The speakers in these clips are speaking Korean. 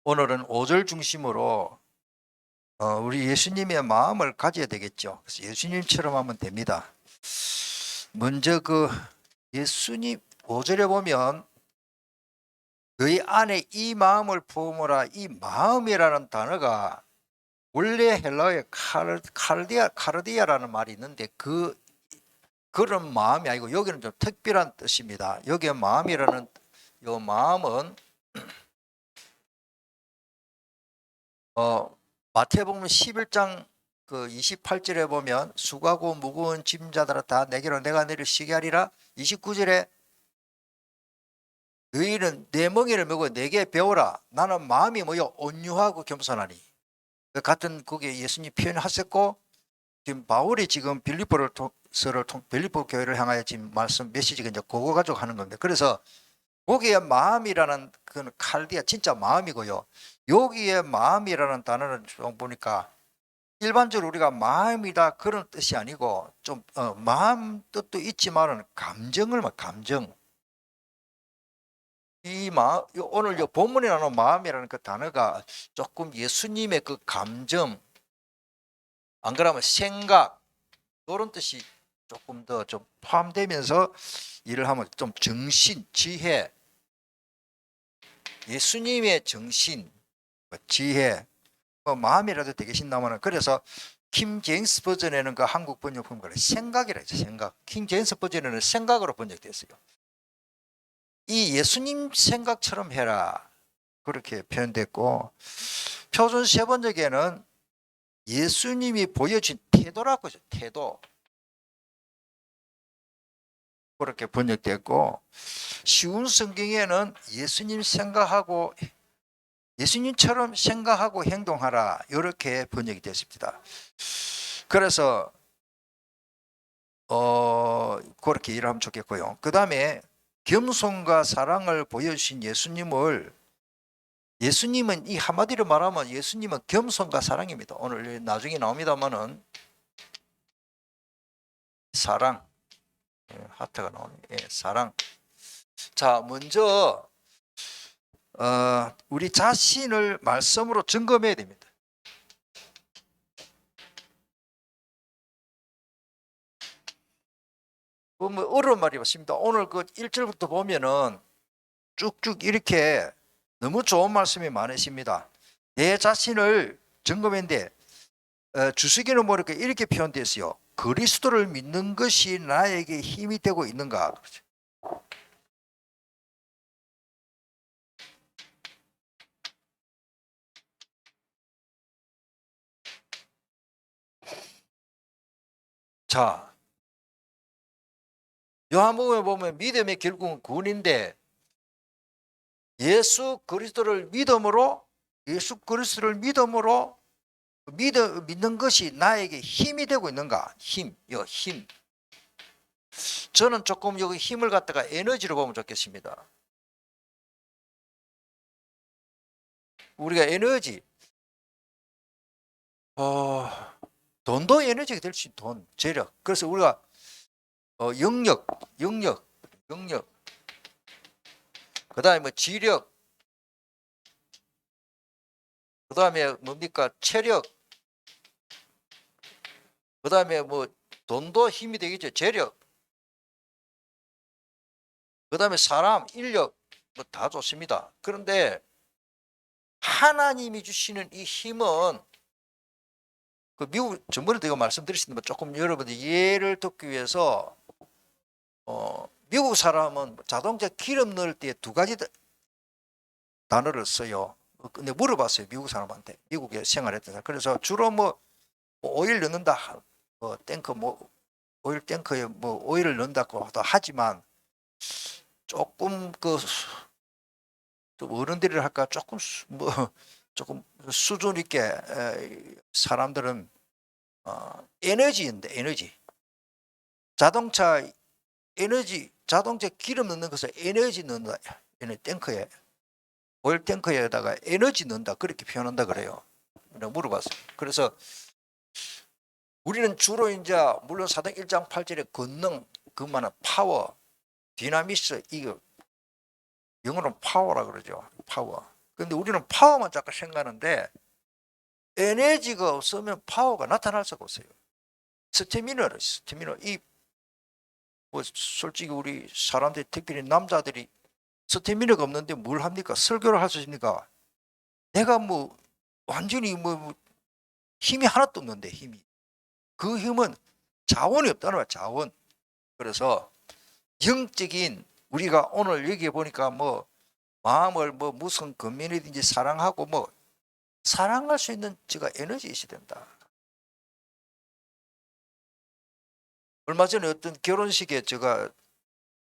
오늘은 5절 중심으로 우리 예수님의 마음을 가져야 되겠죠. 그래서 예수님처럼 하면 됩니다. 먼저 예수님 5절에 보면 너희 안에 이 마음을 품으라. 이 마음이라는 단어가 원래 헬라어에 카르디아라는 말이 있는데 그런 마음이 아니고 여기는 좀 특별한 뜻입니다. 여기에 마음이라는 이 마음은 마태복음 11장 28절에 보면 수고하고 무거운 짐자들아 다 내게로 내가 너희를 쉬게 하리라. 29절에 너희는 내 멍에를 메고 내게 배우라. 나는 마음이 온유하고 겸손하니. 같은 거기에 예수님 표현하셨고, 지금 바울이 지금 빌립보 교회를 향하여 지금 말씀 메시지가 이제 그거 가지고 하는 겁니다. 그래서 거기에 마음이라는 그 칼디아 진짜 마음이고요. 여기에 마음이라는 단어는 좀 보니까 일반적으로 우리가 마음이다 그런 뜻이 아니고 좀 마음 뜻도 있지만은 감정. 오늘 본문에 나오는 마음이라는 그 단어가 조금 예수님의 그 감정, 안 그러면 생각, 이런 뜻이 조금 더 좀 포함되면서 일을 하면 좀 정신, 지혜, 예수님의 정신, 지혜, 마음이라도 되겠신다면은 그래서 킹 제임스 버전에는 그 한국 번역본 거를 생각이라 했죠. 생각. 킹 제임스 버전에는 생각으로 번역됐어요. 이 예수님 생각처럼 해라. 그렇게 표현됐고, 표준 세 번역에는 예수님이 보여준 태도라고 하죠. 태도. 그렇게 번역됐고, 쉬운 성경에는 예수님처럼 생각하고 행동하라. 이렇게 번역이 됐습니다. 그래서 그렇게 일하면 좋겠고요. 그 다음에 겸손과 사랑을 보여주신 예수님은 이 한마디로 말하면 예수님은 겸손과 사랑입니다. 오늘 나중에 나옵니다만은 사랑, 하트가 나오네. 사랑. 자, 먼저 우리 자신을 말씀으로 점검해야 됩니다. 뭐 어려운 말이 맞습니다. 오늘 그 1절부터 보면은 쭉쭉 이렇게 너무 좋은 말씀이 많으십니다. 내 자신을 점검했는데 주석이는 뭐 이렇게 표현됐어요. 그리스도를 믿는 것이 나에게 힘이 되고 있는가? 자, 요한복음에 보면 믿음의 결국은 구원인데 예수 그리스도를 믿음으로 믿는 것이 나에게 힘이 되고 있는가? 힘. 저는 조금 여기 힘을 갖다가 에너지로 보면 좋겠습니다. 우리가 에너지, 돈도 에너지가 될 수 있는 돈, 재력. 그래서 우리가 영역. 그 다음에 뭐 지력. 그 다음에 뭡니까? 체력. 그 다음에 뭐 돈도 힘이 되겠죠. 재력. 그 다음에 사람, 인력. 뭐 다 좋습니다. 그런데 하나님이 주시는 이 힘은 미국 전번에도 이거 말씀드렸습니다. 조금 여러분들 이해를 돕기 위해서 미국 사람은 자동차 기름 넣을 때 두 가지 단어를 써요. 근데 물어봤어요. 미국 사람한테. 미국에 생활했던 사람. 그래서 주로 뭐 오일 넣는다. 오일 탱크에 오일을 넣는다고 하지만 조금 어른들이라 할까 조금 수준 있게 사람들은 에너지인데 자동차 기름 넣는 것을 에너지 넣는다. 탱크에 오일 탱크에다가 에너지 넣는다 그렇게 표현한다 그래요. 내가 물어봤어요. 그래서 우리는 주로 이제 물론 사도행 1장 8절의 권능, 그만한 파워, 디나미스, 이거 영어로는 파워라 그러죠. 파워. 근데 우리는 파워만 자꾸 생각하는데 에너지가 없으면 파워가 나타날 수가 없어요. 스태미너 이 뭐 솔직히 우리 사람들이 특별히 남자들이 스태미너가 없는데 뭘 합니까? 설교를 할 수 있습니까? 내가 뭐 완전히 뭐 힘이 하나도 없는데 힘이 그 힘은 자원이 없다는 거야. 자원. 그래서 영적인 우리가 오늘 여기에 보니까 뭐 마음을 뭐 무슨 근면이든지 사랑하고 뭐 사랑할 수 있는 제가 에너지 있어야 된다. 얼마 전에 어떤 결혼식에 제가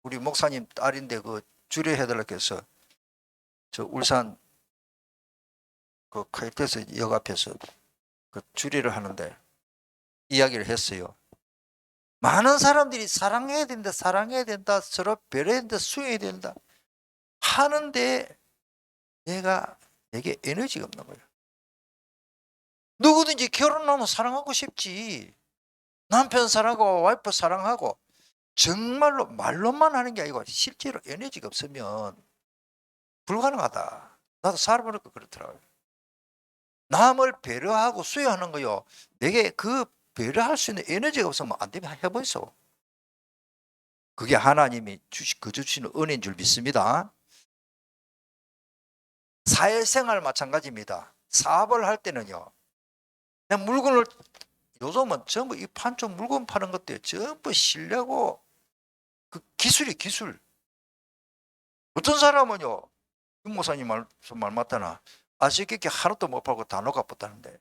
우리 목사님 딸인데 그 주례해달라고 해서 저 울산 그 카이테스 역 앞에서 그 주례를 하는데 이야기를 했어요. 많은 사람들이 사랑해야 된다, 사랑해야 된다, 서로 배려해야 된다, 수용해야 된다 하는데 내게 에너지가 없는 거예요. 누구든지 결혼하면 사랑하고 싶지. 남편 사랑하고 와이프 사랑하고 정말로 말로만 하는 게 아니고 실제로 에너지가 없으면 불가능하다. 나도 살아보니까 그렇더라고요. 남을 배려하고 수용하는 거요. 내게 그 배려할 수 있는 에너지가 없으면 안 되면 해보이소. 그게 하나님이 주시는 은혜인 줄 믿습니다. 사회생활 마찬가지입니다. 사업을 할 때는요. 그냥 물건을 요즘은 전부 이 판촉 물건 파는 것들 전부 신뢰고 그 기술이 기술. 어떤 사람은요. 윤 목사님 말 맞다나 아시겠기 하나도 못 팔고 다 녹아붙다는데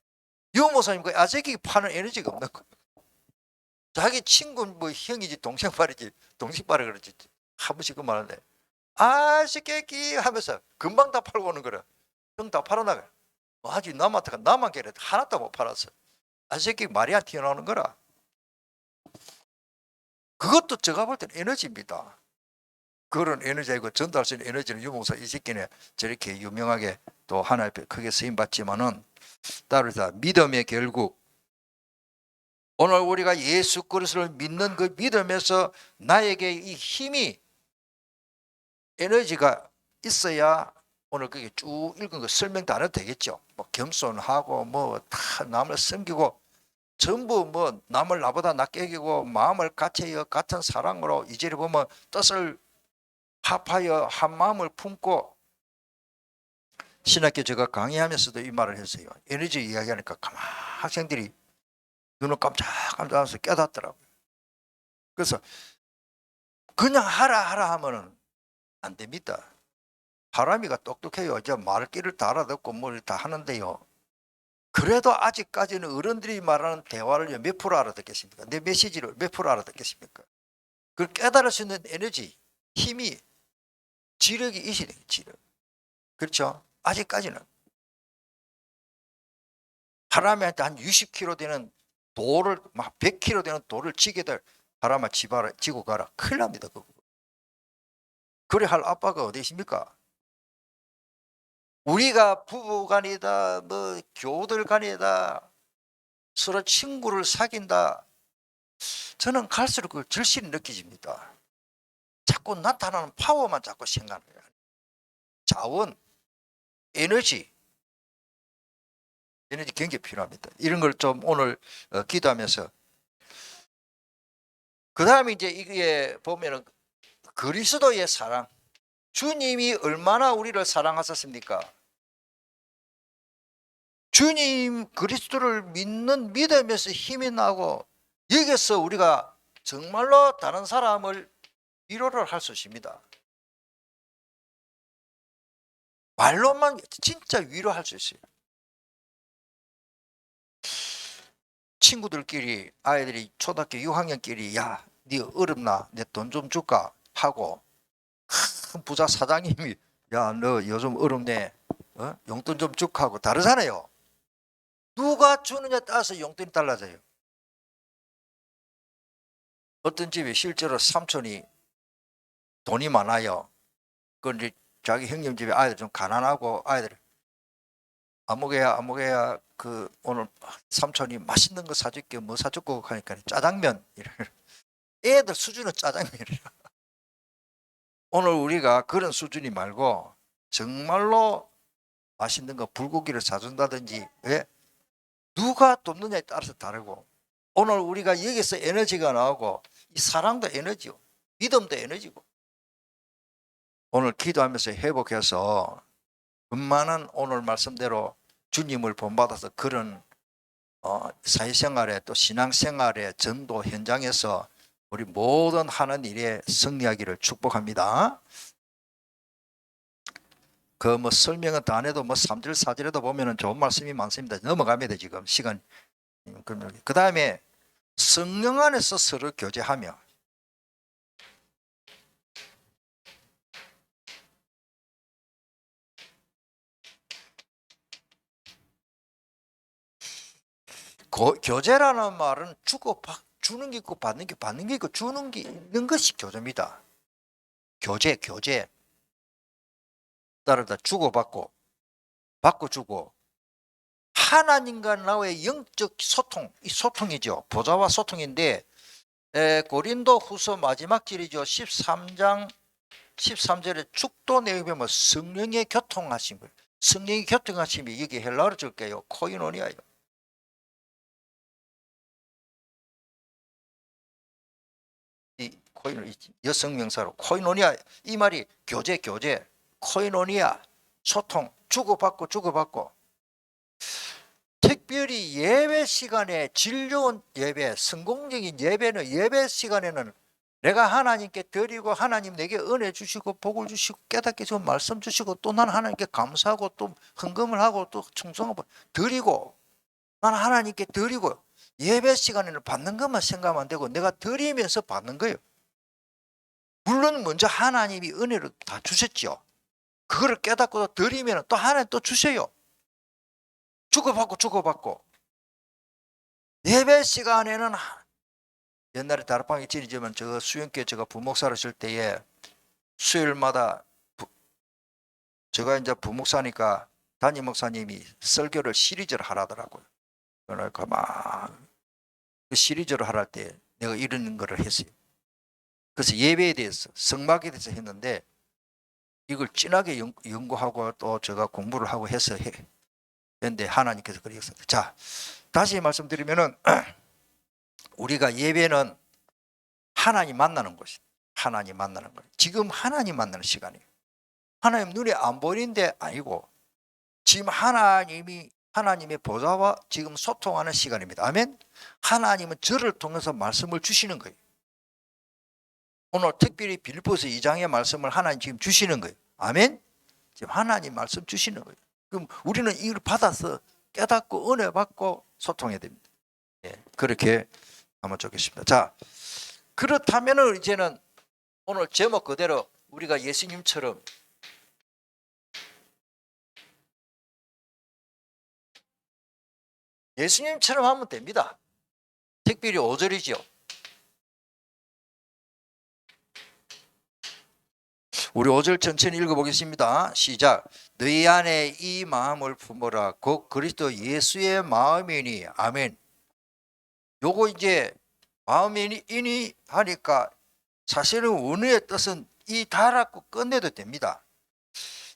윤 목사님 그 아시겠기 파는 에너지가 없는 거예요. 자기 친구 뭐 형이지 동생발이지 동생발이 그러지 한 번씩 그 말하는데 아시겠기 하면서 금방 다 팔고 오는 거라. 형 다 팔아나가. 아직 남한테 나만 걔래 하나도 못 팔았어. 아시겠기 말이 안 튀어나오는 거라. 그것도 제가 볼 때는 에너지입니다. 그런 에너지이고 전달할 수 있는 에너지는 유목사 이 새끼네 저렇게 유명하게 또 하나님 앞에 크게 쓰임받지만은 따라서 믿음의 결국 오늘 우리가 예수 그리스도를 믿는 그 믿음에서 나에게 이 힘이 에너지가 있어야 오늘 그게 쭉 읽은 거 설명도 안 해도 되겠죠. 뭐 겸손하고 뭐 다 남을 섬기고 전부 뭐 남을 나보다 낮게 여기고 마음을 같이 같은 사랑으로 이제를 보면 뜻을 합하여 한 마음을 품고 신학교 제가 강의하면서도 이 말을 했어요. 에너지 이야기하니까 가만 학생들이 눈을 깜짝깜짝하면서 깨닫더라고요. 그래서 그냥 하라 하면은 안 됩니다. 사람이가 똑똑해요. 이제 말귀를 다 알아듣고 뭘 다 하는데요. 그래도 아직까지는 어른들이 말하는 대화를 몇 프로 알아듣겠습니까? 내 메시지를 몇 프로 알아듣겠습니까? 그걸 깨달을 수 있는 에너지, 힘이, 지력이 있어야 돼요. 지력. 그렇죠? 아직까지는. 사람한테 한 60kg 되는 돌을 막 100kg 되는 돌을 지게들 사람아 지고 가라. 큰일 납니다. 그거. 그래 할 아빠가 어디 있습니까? 우리가 부부간이다 뭐 교우들 간이다 서로 친구를 사귄다 저는 갈수록 그 절실히 느껴집니다. 자꾸 나타나는 파워만 자꾸 생각해요. 자원, 에너지 굉장히 필요합니다. 이런 걸 좀 오늘 기도하면서 그 다음에 이제 이게 보면은 그리스도의 사랑 주님이 얼마나 우리를 사랑하셨습니까? 주님 그리스도를 믿는 믿음에서 힘이 나고 여기서 우리가 정말로 다른 사람을 위로를 할 수 있습니다. 말로만 진짜 위로할 수 있어요. 친구들끼리 아이들이 초등학교 6학년끼리 야, 네 어렵나? 내 돈 좀 줄까? 하고 큰 부자 사장님이 야, 너 요즘 어렵네. 용돈 좀 줄까? 하고 다르잖아요. 누가 주느냐에 따라서 용돈이 달라져요. 어떤 집에 실제로 삼촌이 돈이 많아요. 그런데 자기 형님 집에 아이들 좀 가난하고 아이들 아무개야 그 오늘 삼촌이 맛있는 거 사줄게 뭐 사줄고 하니까 짜장면 애들 수준은 짜장면이라. 오늘 우리가 그런 수준이 말고 정말로 맛있는 거 불고기를 사준다든지, 왜? 누가 돕느냐에 따라서 다르고, 오늘 우리가 여기서 에너지가 나오고, 이 사랑도 에너지요, 믿음도 에너지고, 오늘 기도하면서 회복해서 웬만한 오늘 말씀대로 주님을 본받아서 그런 사회생활에 또 신앙생활에 전도 현장에서 우리 모든 하는 일에 승리하기를 축복합니다. 그 뭐 설명은 다 안 해도 뭐 3절 4절에도 보면은 좋은 말씀이 많습니다. 넘어갑니다. 지금 시간. 그 다음에 성령 안에서 서로 교제하며, 교제라는 말은 주는 게 있고 받는 게 있고 주는 게 있는 것이 교제입니다. 교제 따르다 주고받고 받고 주고, 하나님과 나의 영적 소통, 이 소통이죠. 보좌와 소통인데, 고린도 후서 마지막 절이죠. 13장 13절에 축도 내용에 보면 성령의 교통하심, 성령의 교통하심이 여기 헬라어로 줄게요. 코이노니아요. 이 코이노 여성 명사로 코이노니아, 이 말이 교제 코이노니아, 소통, 주고받고. 특별히 예배 시간에 질 좋은 예배, 성공적인 예배는, 예배 시간에는 내가 하나님께 드리고 하나님 내게 은혜 주시고 복을 주시고 깨닫게 주고 말씀 주시고, 또 난 하나님께 감사하고 또 헌금을 하고 또 충성하고 드리고, 난 하나님께 드리고, 예배 시간에는 받는 것만 생각하면 안 되고 내가 드리면서 받는 거예요. 물론 먼저 하나님이 은혜를 다 주셨죠. 그거를 깨닫고 드리면 또 하나님 또 주세요. 주고받고. 예배 시간에는, 옛날에 다락방에 지리지만 저 수영교회 제가 부목사를 쉴 때에 수요일마다 제가 이제 부목사니까 담임 목사님이 설교를 시리즈를 하라더라고요. 그러니까 막 그 시리즈를 하랄 때 내가 이런 거를 했어요. 그래서 예배에 대해서, 성막에 대해서 했는데, 이걸 진하게 연구하고 또 제가 공부를 하고 해서 했는데 하나님께서 그러셨어요. 자, 다시 말씀드리면은 우리가 예배는 하나님 만나는 곳이에요. 하나님 만나는 거예요. 지금 하나님 만나는 시간이에요. 하나님 눈에 안 보이는데 아니고 지금 하나님의 보좌와 지금 소통하는 시간입니다. 아멘. 하나님은 저를 통해서 말씀을 주시는 거예요. 오늘 특별히 빌립보서 2장의 말씀을 하나님 지금 주시는 거예요. 아멘. 지금 하나님 말씀 주시는 거예요. 그럼 우리는 이걸 받아서 깨닫고 은혜 받고 소통해야 됩니다. 예, 그렇게 하면 좋겠습니다. 자, 그렇다면 이제는 오늘 제목 그대로 우리가 예수님처럼 하면 됩니다. 특별히 5절이죠. 우리 5절 천천히 읽어보겠습니다. 시작. 너희 안에 이 마음을 품어라. 곧 그리스도 예수의 마음이니. 아멘. 요거 이제 마음이니 하니까 사실은 원어의 뜻은 이 달았고 끝내도 됩니다.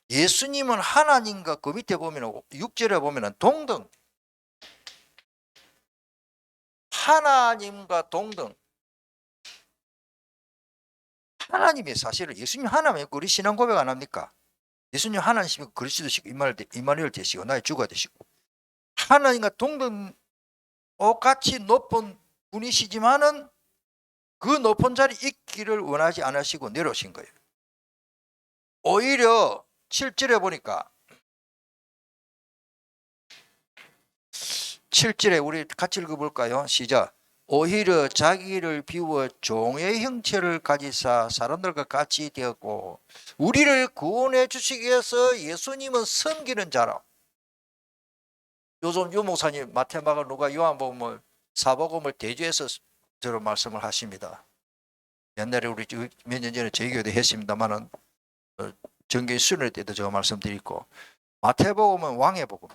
예수님은 하나님과, 그 밑에 보면 6절에 보면 동등, 하나님과 동등. 하나님이 사실은, 예수님 하나님이고 우리 신앙 고백 안 합니까? 예수님 하나님이시고 그리스도시고 이마누엘 되시고 나의 주가 되시고 하나님과 동등 같이 높은 분이시지만은 그 높은 자리에 있기를 원하지 않으시고 내려오신 거예요. 오히려 7절에 보니까, 7절에 우리 같이 읽어볼까요? 시작. 오히려 자기를 비워 종의 형체를 가지사 사람들과 같이 되었고 우리를 구원해 주시기 위해서 예수님은 섬기는 자라. 요즘 유 목사님 마태마가 누가 요한복음을 사복음을 대조해서 저런 말씀을 하십니다. 옛날에 우리 몇 년 전에 저희 교회도 했습니다만은 정교회 수련회 때도 제가 말씀드리고, 마태복음은 왕의 복음,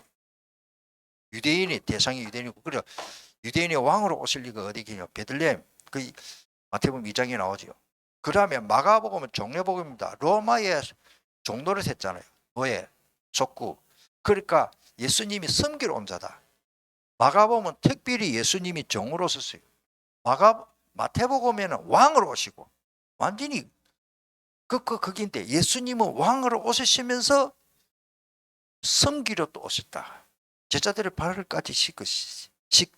유대인이 대상이 유대인이고, 그래 유대인이 왕으로 오실 리가 어디 있겠냐. 베들레헴, 그 마태복음 2장에 나오죠. 그 다음에 마가복음은 종려복음입니다. 로마에 종로를 했잖아요. 뭐에? 속구. 그러니까 예수님이 섬기러 온 자다. 마가복음은 특별히 예수님이 종으로 오셨어요. 마태복음에는 왕으로 오시고 완전히 극인데 예수님은 왕으로 오시면서 섬기러 또 오셨다. 제자들의 발을까지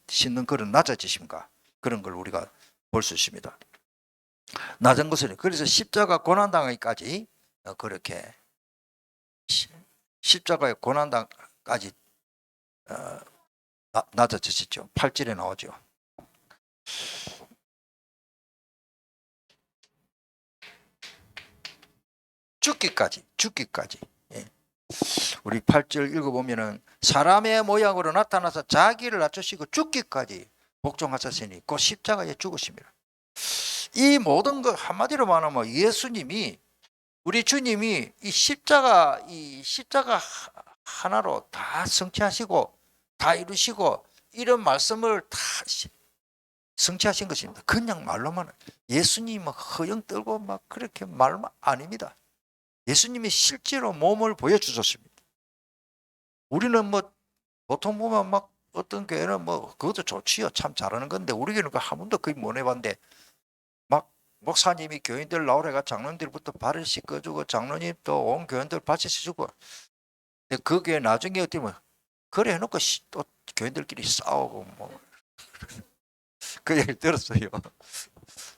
씻는 그런 낮아지심과 그런 걸 우리가 볼 수 있습니다. 낮은 것은 그래서 십자가 고난당하기까지 그렇게 십자가의 고난당까지 낮아지셨죠. 8절에 나오죠. 죽기까지. 예. 우리 8절 읽어보면은 사람의 모양으로 나타나서 자기를 낮추시고 죽기까지 복종하셨으니 그 십자가에 죽으십니다. 이 모든 것 한마디로 말하면 예수님이 우리 주님이 이 십자가 하나로 다 성취하시고 다 이루시고 이런 말씀을 다 성취하신 것입니다. 그냥 말로만 예수님은 허영 떨고 막 그렇게 말만 아닙니다. 예수님이 실제로 몸을 보여주셨습니다. 우리는 뭐 보통 보면 막 어떤 교회는 뭐 그것도 좋지요. 참 잘하는 건데 우리 교회는 한 번도 거의 못 해봤는데 막 목사님이 교인들 나오래가 장로님들부터 발을 씻겨주고 장로님 또 온 교인들 발 씻어주고 근데 그 교회 나중에 어떻게 보면 그래 해놓고 또 교인들끼리 싸우고 뭐 그 얘기를 들었어요.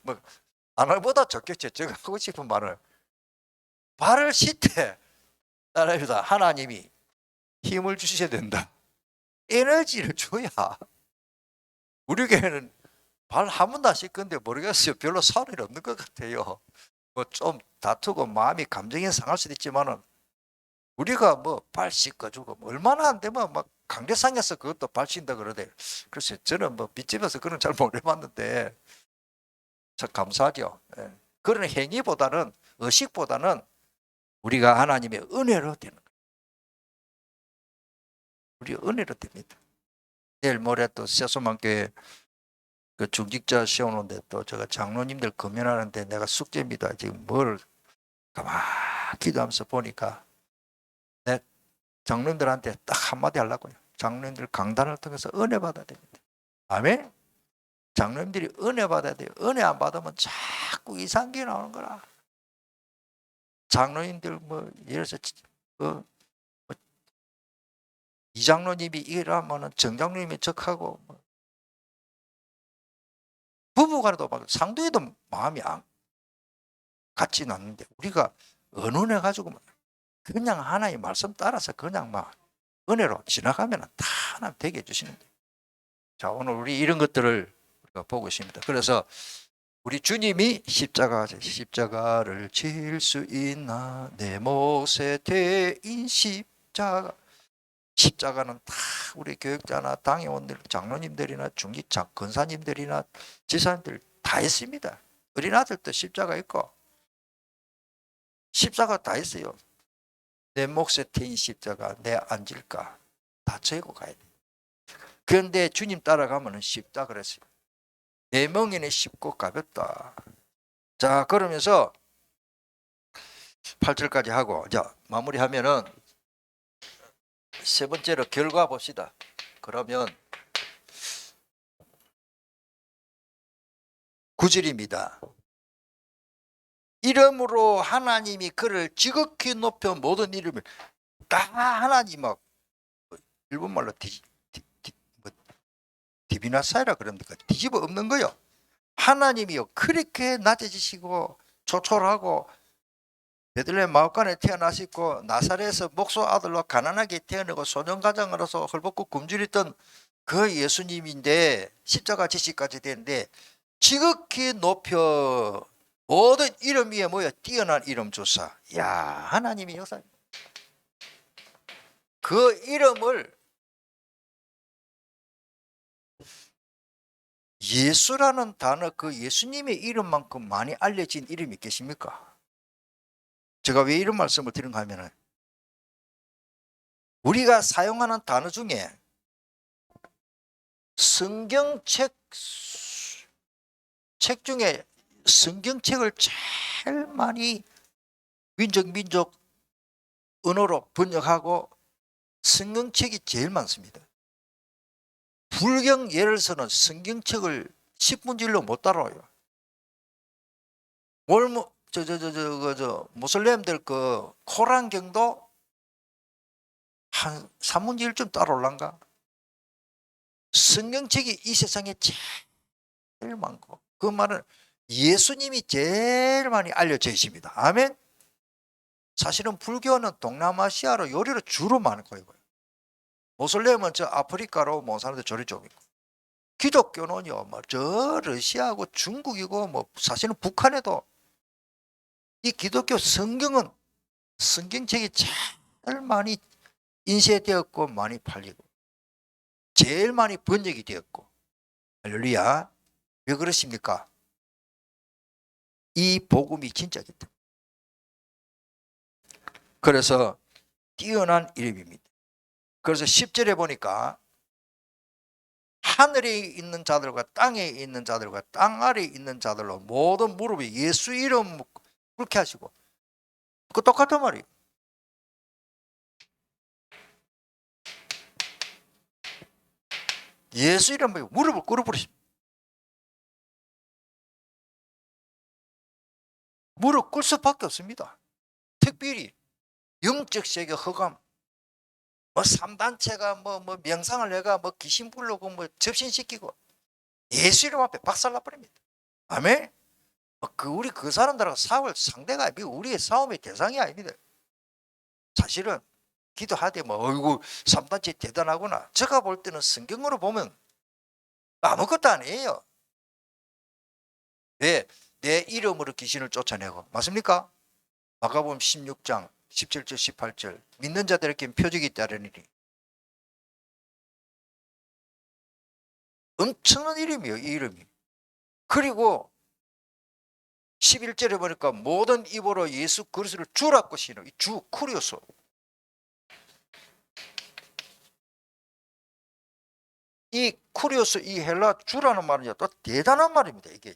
뭐 아날보다 좋겠죠. 제가 하고 싶은 말은 발을 씻되 따라합니다. 하나님이 힘을 주셔야 된다. 에너지를 줘야. 우리 교회는 발 한 번도 안 씻건데 모르겠어요. 별로 살이 없는 것 같아요. 뭐 좀 다투고 마음이 감정이 상할 수도 있지만은 우리가 뭐 발 씻어주고 얼마나 안 되면 막 강제상에서 그것도 발 씻는다 그러대. 글쎄 저는 뭐 빚집에서 그런 잘 못 해봤는데 참 감사하죠. 예. 그런 행위보다는 의식보다는 우리가 하나님의 은혜로 되는 거예요. 우리 은혜로 됩니다. 내일 모레 또 세소만교회 그 중직자 시험 오는데 또 제가 장로님들 금연하는데 내가 숙제입니다. 지금 뭘 가만히 기도하면서 보니까 내 장로님들한테 딱 한마디 하려고요. 장로님들 강단을 통해서 은혜 받아야 됩니다. 아멘? 장로님들이 은혜 받아야 돼요. 은혜 안 받으면 자꾸 이상한 게 나오는 거라. 장로님들 뭐 예를 들어서 이장로님이 이러면은 정장로님이 적하고 뭐 부부간에도 막 상도에도 마음이 안 같지는 않는데 우리가 은은해 가지고 그냥 하나님 말씀 따라서 그냥 막 은혜로 지나가면 다 하나님 되게 해주시는데 자 오늘 우리 이런 것들을 우리가 보고 있습니다. 그래서 우리 주님이 십자가를 질 수 있나 내 몫에 대인 십자가는 다 우리 교육자나 당회원들 장로님들이나 중직자 권사님들이나 지사님들 다 했습니다. 어린아들도 십자가 있고 십자가 다 있어요. 내 몫에 태인 십자가 내 안 질까 다 재고 가야 돼. 그런데 주님 따라가면 쉽다 그랬어요. 내 멍에는 쉽고 가볍다. 자 그러면서 8절까지 하고 자 마무리하면은 세 번째로 결과 봅시다. 그러면 9절입니다. 이름으로 하나님이 그를 지극히 높여 모든 이름을 다 하나님하고 일본말로 디비나사이라 그럽니까? 뒤집어 엎는 거요. 하나님이요 그렇게 낮아지시고 초촐하고 베들레헴 마을간에 태어나시고 나사렛에서 목소 아들로 가난하게 태어나고 소년가장으로서 헐벗고 굶주렸던 그 예수님인데 십자가 지시까지 되는데 지극히 높여 모든 이름 위에 뭐야 뛰어난 이름 주사. 야 하나님이 역사 그 이름을 예수라는 단어 그 예수님의 이름만큼 많이 알려진 이름이 계십니까? 제가 왜 이런 말씀을 드리는가 하면은 우리가 사용하는 단어 중에 성경책 중에 성경책을 제일 많이 민족 언어로 번역하고 성경책이 제일 많습니다. 불경 예를서는 성경책을 10분질로 못 따라와요. 모슬렘들 그 코란경도 한 3분의 1쯤 따라올란가? 성경책이 이 세상에 제일 많고, 그 말은 예수님이 제일 많이 알려져 있습니다. 아멘. 사실은 불교는 동남아시아로 요리로 주로 많은 거예요. 모슬렘은 저 아프리카로 뭐 사람들 조리 좀 있고, 기독교는요 뭐 저 러시아하고 중국이고 뭐 사실은 북한에도 이 기독교 성경은 성경책이 제일 많이 인쇄되었고 많이 팔리고 제일 많이 번역이 되었고. 할렐루야. 왜 그러십니까? 이 복음이 진짜기 때문에. 그래서 뛰어난 이름입니다. 그래서 10절에 보니까 하늘에 있는 자들과 땅에 있는 자들과 땅 아래에 있는 자들로 모든 무릎이 예수 이름 그렇게 하시고, 그 똑같은 말이에요. 예수 이름 무릎을 꿇어버리십니다. 무릎 꿇을 수밖에 없습니다. 특별히 영적 세계 허감, 뭐 3단체가 뭐 명상을 해가 뭐 귀신 부르고 뭐 접신시키고 예수 이름 앞에 박살나버립니다. 아멘. 우리 그 사람들하고 싸울 상대가 우리의 싸움의 대상이 아닙니다. 사실은 기도하되 뭐 어이구 3단체 대단하구나. 제가 볼 때는 성경으로 보면 아무것도 아니에요. 왜? 내 이름으로 귀신을 쫓아내고, 맞습니까? 마가복음 16장 17절 18절 믿는 자들에게 표적이 따르니니. 엄청난 이름이에요, 이 이름이. 그리고 11절에 보니까 모든 입으로 예수 그리스도를 주라고 신어. 주 쿠리오스. 이 쿠리오스, 이 헬라 주라는 말은요 또 대단한 말입니다. 이게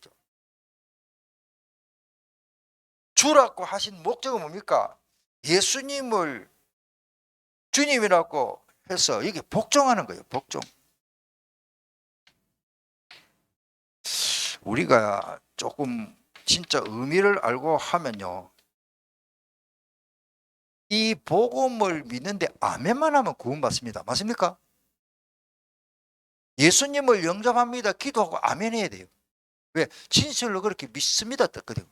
주라고 하신 목적은 뭡니까? 예수님을 주님이라고 해서 이게 복종하는 거예요. 복종. 우리가 조금 진짜 의미를 알고 하면요, 이 복음을 믿는데 아멘만 하면 구원받습니다. 맞습니까? 예수님을 영접합니다. 기도하고 아멘 해야 돼요. 왜? 진실로 그렇게 믿습니다. 뜻거든요.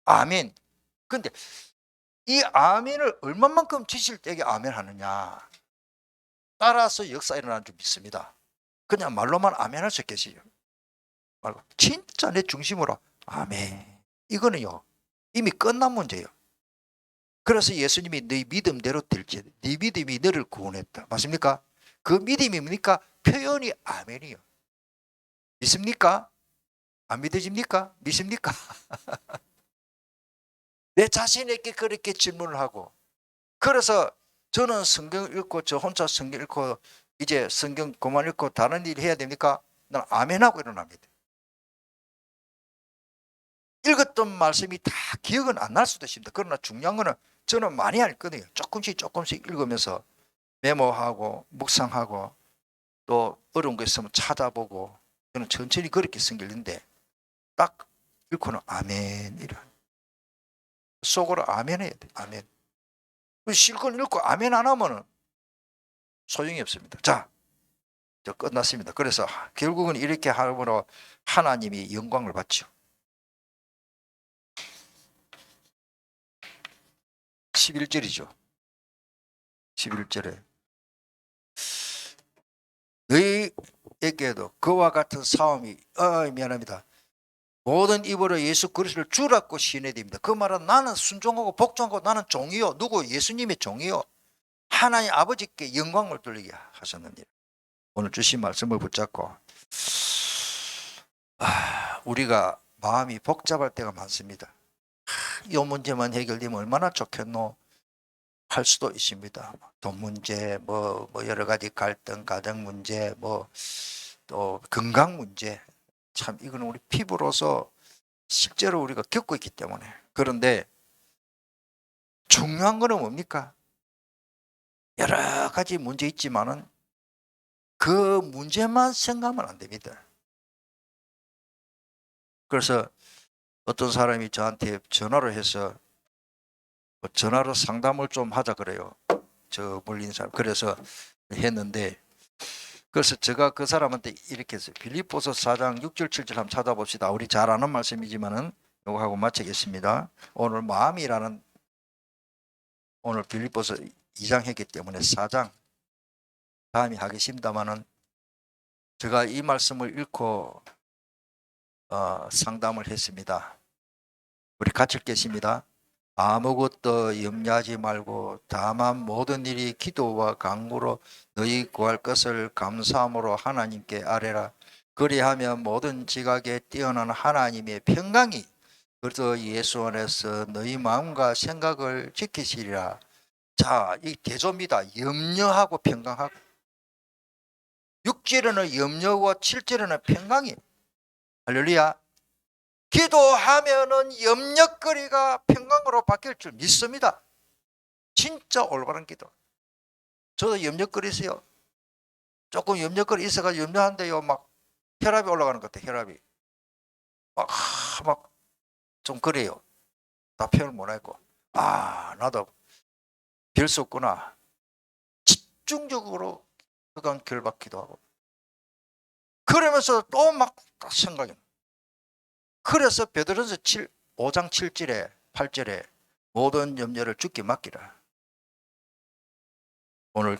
아멘. 근데 이 아멘을 얼마만큼 진실되게 아멘 하느냐, 따라서 역사 일어나는 줄 믿습니다. 그냥 말로만 아멘 할 수 있겠어요? 말고 진짜 내 중심으로 아멘. 이거는요 이미 끝난 문제예요. 그래서 예수님이 네 믿음대로 될지, 네 믿음이 너를 구원했다. 맞습니까? 그 믿음이 뭡니까? 표현이 아멘이요. 믿습니까? 안 믿어집니까? 믿습니까? 내 자신에게 그렇게 질문을 하고, 그래서 저는 성경 읽고 저 혼자 성경 읽고 이제 성경 그만 읽고 다른 일 해야 됩니까? 난 아멘하고 일어납니다. 읽었던 말씀이 다 기억은 안 날 수도 있습니다. 그러나 중요한 거는 저는 많이 안 읽거든요. 조금씩 읽으면서 메모하고 묵상하고 또 어려운 거 있으면 찾아보고, 저는 천천히 그렇게 성경인데 딱 읽고는 아멘 이라 속으로 아멘 해야 돼. 아멘. 실컷 읽고 아멘 안 하면은 소용이 없습니다. 자, 저 끝났습니다. 그래서 결국은 이렇게 함으로 하나님이 영광을 받죠. 11절이죠. 11절에 너희에게도 그와 같은 싸움이 미안합니다. 모든 입으로 예수 그리스도를 주라고 시인해야 됩니다. 그 말은 나는 순종하고 복종하고 나는 종이요. 누구? 예수님의 종이요. 하나님 아버지께 영광을 돌리게 하셨느니라. 오늘 주신 말씀을 붙잡고 우리가 마음이 복잡할 때가 많습니다. 이 문제만 해결되면 얼마나 좋겠노 할 수도 있습니다. 돈 문제, 뭐 여러 가지 갈등, 가정 문제, 뭐 또 건강 문제, 참 이거는 우리 피부로서 실제로 우리가 겪고 있기 때문에. 그런데 중요한 거는 뭡니까? 여러 가지 문제 있지만은 그 문제만 생각하면 안 됩니다. 그래서 어떤 사람이 저한테 전화로 해서 전화로 상담을 좀 하자 그래요. 저 멀리 있는 사람. 그래서 했는데, 그래서 제가 그 사람한테 이렇게 했어요. 빌립보서 4장 6절 7절 한번 찾아봅시다. 우리 잘 아는 말씀이지만은 이거 하고 마치겠습니다. 오늘 마음이라는, 오늘 빌립보서 2장 했기 때문에 4장 다음에 하겠습니다만은, 제가 이 말씀을 읽고 상담을 했습니다. 우리 같이 읽겠습니다. 아무것도 염려하지 말고 다만 모든 일이 기도와 간구로 너희 구할 것을 감사함으로 하나님께 아뢰라. 그리하면 모든 지각에 뛰어난 하나님의 평강이 그리스도 예수 안에서 너희 마음과 생각을 지키시리라. 자, 이 대조입니다. 염려하고 평강하고. 6절에는 염려와 7절에는 평강이. 할렐루야. 기도하면은 염려거리가 평강으로 바뀔 줄 믿습니다. 진짜 올바른 기도. 저도 염려거리 있어요. 조금 염려거리 있어가지고 염려한데요, 막 혈압이 올라가는 것 같아요. 혈압이 막 좀 그래요. 다 표현을 못하고, 나도 별 수 없구나. 집중적으로 그간 결박기도 하고, 그러면서 또 막 생각이. 그래서 베드로전서 5장 7절에 8절에 모든 염려를 주께 맡기라. 오늘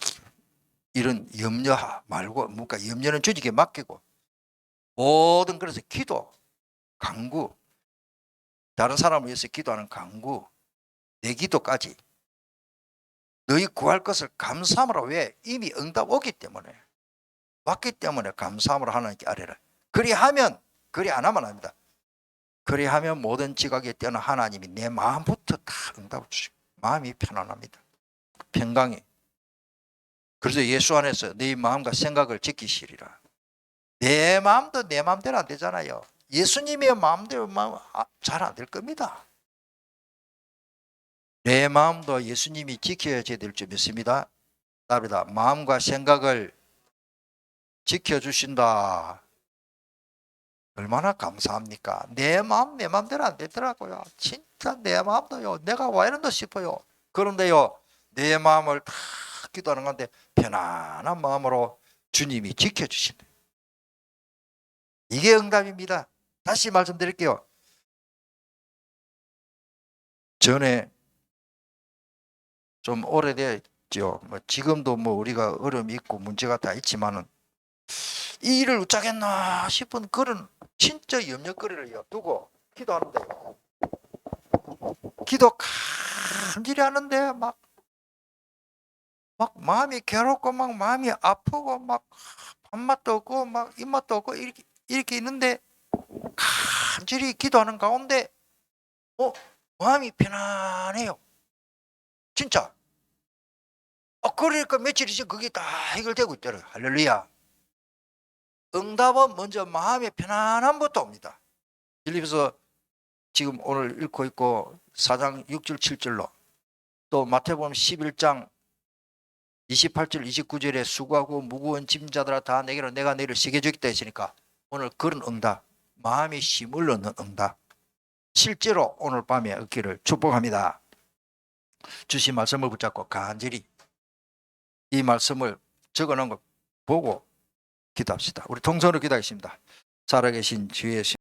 이런 염려 말고 뭔가 염려는 주님께 맡기고, 모든, 그래서 기도, 간구, 다른 사람을 위해서 기도하는 간구, 내 기도까지 너희 구할 것을 감사함으로. 왜? 이미 응답 오기 때문에, 왔기 때문에 감사함으로 하나님께 아뢰라. 그리하면, 그리 안 하면 합니다. 그리하면 모든 지각에 뛰어난 하나님이 내 마음부터 다 응답을 주시고 마음이 편안합니다. 평강이. 그래서 예수 안에서 네 마음과 생각을 지키시리라. 내 마음도 내 마음대로 안 되잖아요. 예수님의 마음대로 잘 안 될 겁니다. 내 마음도 예수님이 지켜야 될 줄 믿습니다. 답이다. 마음과 생각을 지켜주신다. 얼마나 감사합니까? 내 마음 내 마음대로 안 되더라고요. 진짜 내 마음도요, 내가 왜 이런다 싶어요. 그런데요, 내 마음을 다 기도하는 건데 편안한 마음으로 주님이 지켜주신다. 이게 응답입니다. 다시 말씀드릴게요. 전에 좀 오래됐죠. 지금도 우리가 어려움이 있고 문제가 다 있지만은, 이 일을 어쩌겠나 싶은 그런 진짜 염려거리를 두고 기도하는데, 기도 간절히 하는데 막 마음이 괴롭고 막 마음이 아프고 막 밥맛도 없고 막 입맛도 없고 이렇게 있는데, 간절히 기도하는 가운데 마음이 편안해요. 진짜. 그러니까 며칠이지 그게 다 해결되고 있더라고요. 할렐루야. 응답은 먼저 마음의 편안함부터 옵니다. 빌립보서 지금 오늘 읽고 있고 4장 6절 7절로, 또 마태복음 11장 28절 29절에 수고하고 무거운 짐자들아 다 내게로 내가 너희를 쉬게 주겠다 했으니까, 오늘 그런 응답, 마음이 힘을 얻는 응답 실제로 오늘 밤에 얻기를 축복합니다. 주신 말씀을 붙잡고 간절히 이 말씀을 적어놓은 걸 보고 기도합시다. 우리 통성으로 기도하겠습니다. 살아계신 주의